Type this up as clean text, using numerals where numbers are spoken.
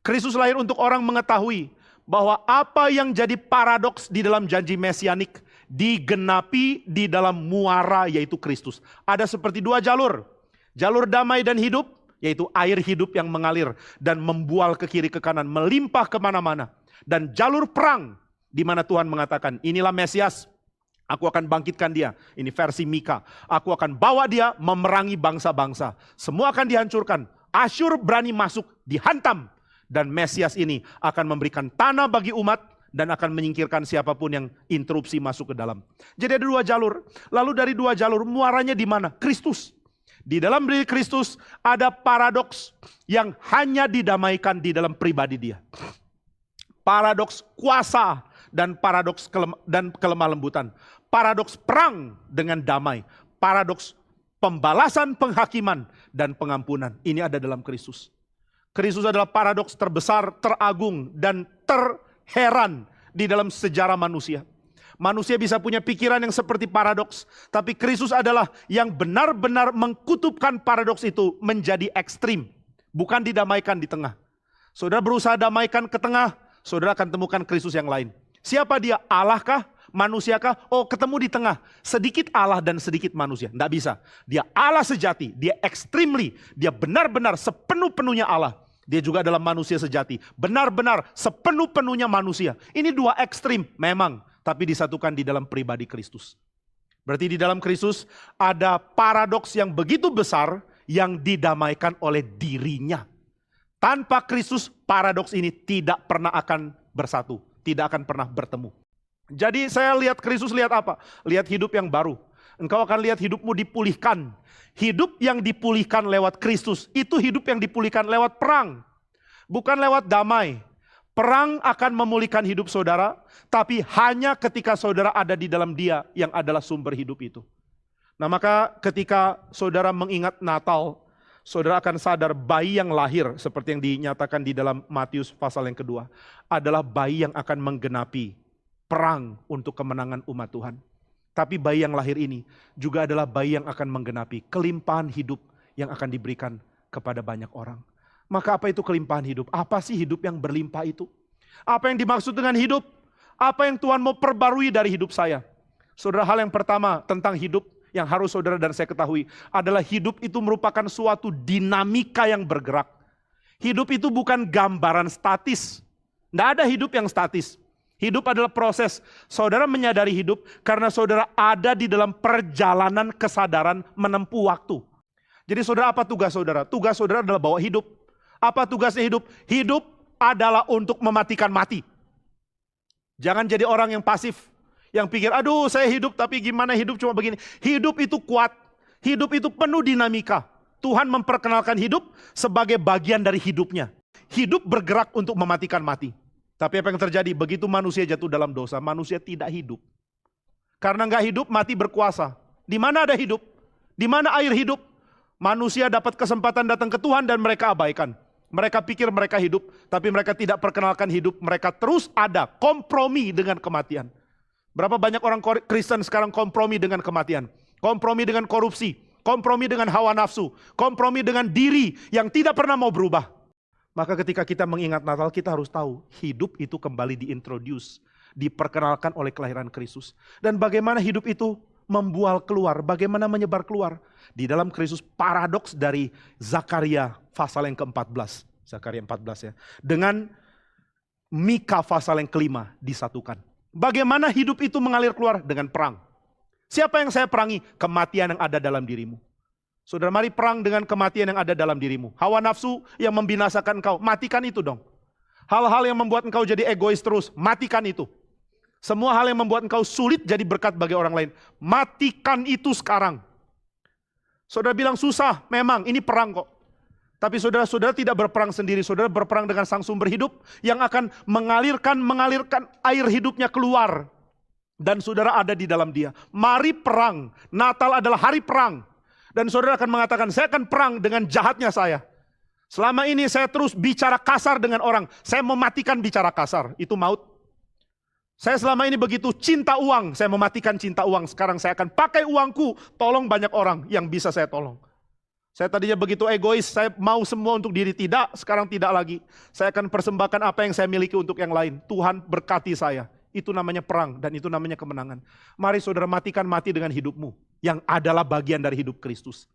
Kristus lahir untuk orang mengetahui bahwa apa yang jadi paradoks di dalam janji mesianik digenapi di dalam muara, yaitu Kristus. Ada seperti dua jalur. Jalur damai dan hidup, yaitu air hidup yang mengalir dan membual ke kiri ke kanan, melimpah kemana-mana. Dan jalur perang, di mana Tuhan mengatakan, inilah Mesias, aku akan bangkitkan dia. Ini versi Mika. Aku akan bawa dia memerangi bangsa-bangsa. Semua akan dihancurkan. Asyur berani masuk, dihantam. Dan Mesias ini akan memberikan tanah bagi umat dan akan menyingkirkan siapapun yang interupsi masuk ke dalam. Jadi ada dua jalur. Lalu dari dua jalur muaranya di mana? Kristus. Di dalam diri Kristus ada paradoks yang hanya didamaikan di dalam pribadi dia. Paradoks kuasa dan paradoks kelemah lembutan. Paradoks perang dengan damai. Paradoks pembalasan, penghakiman, dan pengampunan. Ini ada dalam Kristus. Kristus adalah paradoks terbesar, teragung, dan terheran di dalam sejarah manusia. Manusia bisa punya pikiran yang seperti paradoks, tapi Kristus adalah yang benar-benar mengkutupkan paradoks itu menjadi ekstrim, bukan didamaikan di tengah. Saudara berusaha damaikan ke tengah, saudara akan temukan Kristus yang lain. Siapa dia? Allah kah? Manusia kah? Oh, ketemu di tengah. Sedikit Allah dan sedikit manusia. Tidak bisa. Dia Allah sejati. Dia extremely. Dia benar-benar sepenuh-penuhnya Allah. Dia juga adalah manusia sejati. Benar-benar sepenuh-penuhnya manusia. Ini dua ekstrim memang. Tapi disatukan di dalam pribadi Kristus. Berarti di dalam Kristus ada paradoks yang begitu besar yang didamaikan oleh dirinya. Tanpa Kristus paradoks ini tidak pernah akan bersatu. Tidak akan pernah bertemu. Jadi saya lihat Kristus, lihat apa? Lihat hidup yang baru. Engkau akan lihat hidupmu dipulihkan. Hidup yang dipulihkan lewat Kristus, itu hidup yang dipulihkan lewat perang. Bukan lewat damai. Perang akan memulihkan hidup saudara, tapi hanya ketika saudara ada di dalam Dia yang adalah sumber hidup itu. Nah maka ketika saudara mengingat Natal, saudara akan sadar bayi yang lahir, seperti yang dinyatakan di dalam Matius pasal yang kedua, adalah bayi yang akan menggenapi perang untuk kemenangan umat Tuhan. Tapi bayi yang lahir ini juga adalah bayi yang akan menggenapi kelimpahan hidup yang akan diberikan kepada banyak orang. Maka apa itu kelimpahan hidup? Apa sih hidup yang berlimpah itu? Apa yang dimaksud dengan hidup? Apa yang Tuhan mau perbarui dari hidup saya? Saudara, hal yang pertama tentang hidup yang harus saudara dan saya ketahui adalah hidup itu merupakan suatu dinamika yang bergerak. Hidup itu bukan gambaran statis. Tidak ada hidup yang statis. Hidup adalah proses. Saudara menyadari hidup karena saudara ada di dalam perjalanan kesadaran menempuh waktu. Jadi saudara, apa tugas saudara? Tugas saudara adalah bawa hidup. Apa tugasnya hidup? Hidup adalah untuk mematikan mati. Jangan jadi orang yang pasif. Yang pikir, aduh saya hidup tapi gimana hidup cuma begini. Hidup itu kuat. Hidup itu penuh dinamika. Tuhan memperkenalkan hidup sebagai bagian dari hidupnya. Hidup bergerak untuk mematikan mati. Tapi apa yang terjadi? Begitu manusia jatuh dalam dosa, manusia tidak hidup. Karena nggak hidup, mati berkuasa. Di mana ada hidup? Di mana air hidup? Manusia dapat kesempatan datang ke Tuhan dan mereka abaikan. Mereka pikir mereka hidup, tapi mereka tidak perkenalkan hidup. Mereka terus ada kompromi dengan kematian. Berapa banyak orang Kristen sekarang kompromi dengan kematian? Kompromi dengan korupsi, kompromi dengan hawa nafsu, kompromi dengan diri yang tidak pernah mau berubah. Maka ketika kita mengingat Natal, kita harus tahu hidup itu kembali diintroduce, diperkenalkan oleh kelahiran Kristus. Dan bagaimana hidup itu membual keluar, bagaimana menyebar keluar. Di dalam Kristus paradoks dari Zakaria pasal yang ke-14. Zakaria 14 ya. Dengan Mika pasal yang kelima disatukan. Bagaimana hidup itu mengalir keluar? Dengan perang. Siapa yang saya perangi? Kematian yang ada dalam dirimu. Saudara, mari perang dengan kematian yang ada dalam dirimu. Hawa nafsu yang membinasakan engkau, matikan itu dong. Hal-hal yang membuat engkau jadi egois terus, matikan itu. Semua hal yang membuat engkau sulit jadi berkat bagi orang lain, matikan itu sekarang. Saudara bilang susah, memang ini perang kok. Tapi saudara-saudara tidak berperang sendiri, saudara berperang dengan sang sumber hidup yang akan mengalirkan air hidupnya keluar. Dan saudara ada di dalam dia. Mari perang, Natal adalah hari perang. Dan saudara akan mengatakan, saya akan perang dengan jahatnya saya. Selama ini saya terus bicara kasar dengan orang. Saya mematikan bicara kasar, itu maut. Saya selama ini begitu cinta uang, saya mematikan cinta uang. Sekarang saya akan pakai uangku, tolong banyak orang yang bisa saya tolong. Saya tadinya begitu egois, saya mau semua untuk diri. Tidak, sekarang tidak lagi. Saya akan persembahkan apa yang saya miliki untuk yang lain. Tuhan berkati saya. Itu namanya perang dan itu namanya kemenangan. Mari saudara mati dengan hidupmu. Yang adalah bagian dari hidup Kristus.